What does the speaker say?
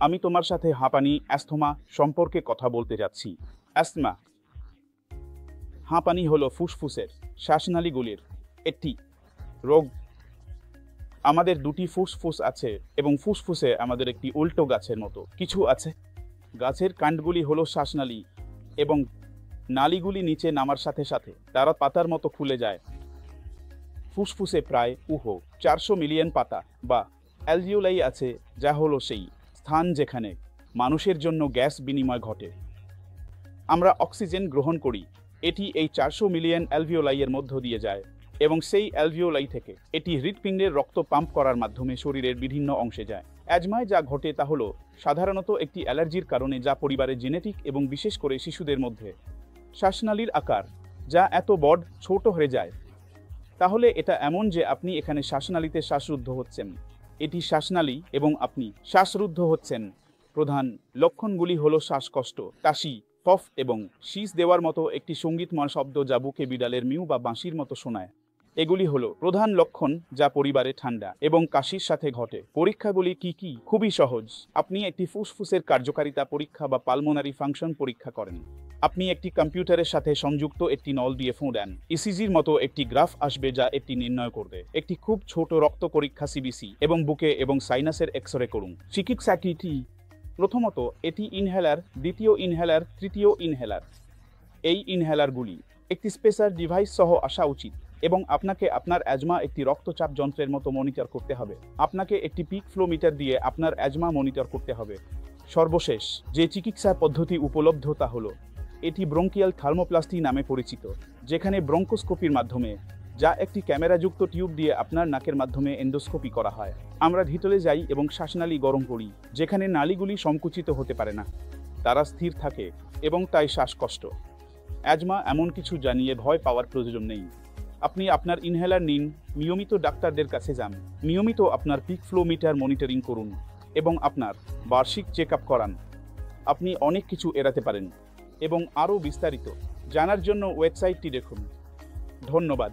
আমি তোমার সাথে হাঁপানি অ্যাস্থমা সম্পর্কে কথা বলতে যাচ্ছি। অ্যাস্থমা হাঁপানি হলো ফুসফুসের শ্বাসনালীগুলির একটি রোগ। আমাদের দুটি ফুসফুস আছে এবং ফুসফুসে আমাদের একটি উল্টো গাছের মতো কিছু আছে। গাছের কাণ্ডগুলি হলো শ্বাসনালী এবং নালীগুলি নিচে নামার সাথে সাথে তারা পাতার মতো খুলে যায়। ফুসফুসে প্রায় 400 মিলিয়ন পাতা বা অ্যালভিওলাই আছে, যা হলো সেই স্থান যেখানে মানুষের জন্য গ্যাস বিনিময় ঘটে। আমরা অক্সিজেন গ্রহণ করি, এটি এই 400 মিলিয়ন অ্যালভিওলাইয়ের মধ্য দিয়ে যায় এবং সেই অ্যালভিওলাই থেকে এটি হৃৎপিণ্ডের রক্ত পাম্প করার মাধ্যমে শরীরের বিভিন্ন অংশে যায়। অ্যাজমায় যা ঘটে তা হলো সাধারণত একটি অ্যালার্জির কারণে, যা পরিবারের জেনেটিক এবং বিশেষ করে শিশুদের মধ্যে। শ্বাসনালীর আকার যা এত বড় ছোট হয়ে যায়, তাহলে এটা এমন যে আপনি এখানে শ্বাসনালীতে শ্বাসরুদ্ধ হচ্ছেন। এটি শ্বাসনালী এবং আপনি শ্বাসরুদ্ধ হচ্ছেন। প্রধান লক্ষণগুলি হলো শ্বাসকষ্ট, কাশি, কফ এবং শীষ দেওয়ার মতো একটি সঙ্গীতময় শব্দ যা বুকে বিড়ালের মিউ বা বাঁশির মতো শোনায়। এগুলি হলো প্রধান লক্ষণ যা পরিবারে ঠান্ডা এবং কাশির সাথে ঘটে। পরীক্ষাগুলি কি কি? খুবই সহজ। আপনি একটি ফুসফুসের কার্যকারিতা পরীক্ষা বা পালমোনারি ফাংশন পরীক্ষা করেন। আপনি একটি কম্পিউটারের সাথে সংযুক্ত একটি নল দিয়ে ফোঁ দেন। ইসিজির মতো একটি গ্রাফ আসবে যা এটি নির্ণয় করবে। একটি খুব ছোট রক্ত পরীক্ষা সিবিসি এবং বুকে এবং সাইনাসের এক্সরে করুন। চিকিৎসা কি? প্রথমত, এটি ইনহেলার, দ্বিতীয় ইনহেলার, তৃতীয় ইনহেলার। এই ইনহেলারগুলি একটি স্পেশাল ডিভাইস সহ আসা উচিত এবং আপনাকে আপনার অ্যাজমা একটি রক্তচাপ যন্ত্রের মতো মনিটর করতে হবে। আপনাকে একটি পিক ফ্লো মিটার দিয়ে আপনার অ্যাজমা মনিটর করতে হবে। সর্বশেষ যে চিকিৎসা পদ্ধতি উপলব্ধ তা হলো এটি ব্রঙ্কিয়াল থার্মোপ্লাস্টি নামে পরিচিত, যেখানে ব্রঙ্কোস্কোপির মাধ্যমে, যা একটি ক্যামেরাযুক্ত টিউব দিয়ে আপনার নাকের মাধ্যমে এন্ডোস্কোপি করা হয়। আমরা ভিতরে যাই এবং শ্বাসনালী গরম করি, যেখানে নালীগুলি সংকুচিত হতে পারে না, তারা স্থির থাকে এবং তাই শ্বাসকষ্ট। অ্যাজমা এমন কিছু জানিয়ে ভয় পাওয়ার প্রয়োজন নেই। আপনি আপনার ইনহেলার নিন, নিয়মিত ডাক্তারদের কাছে যান, নিয়মিত আপনার পিক ফ্লো মিটার মনিটরিং করুন এবং আপনার বার্ষিক চেক আপ করান। আপনি অনেক কিছু এড়াতে পারেন এবং আরও বিস্তারিত জানার জন্য ওয়েবসাইটটি দেখুন। ধন্যবাদ।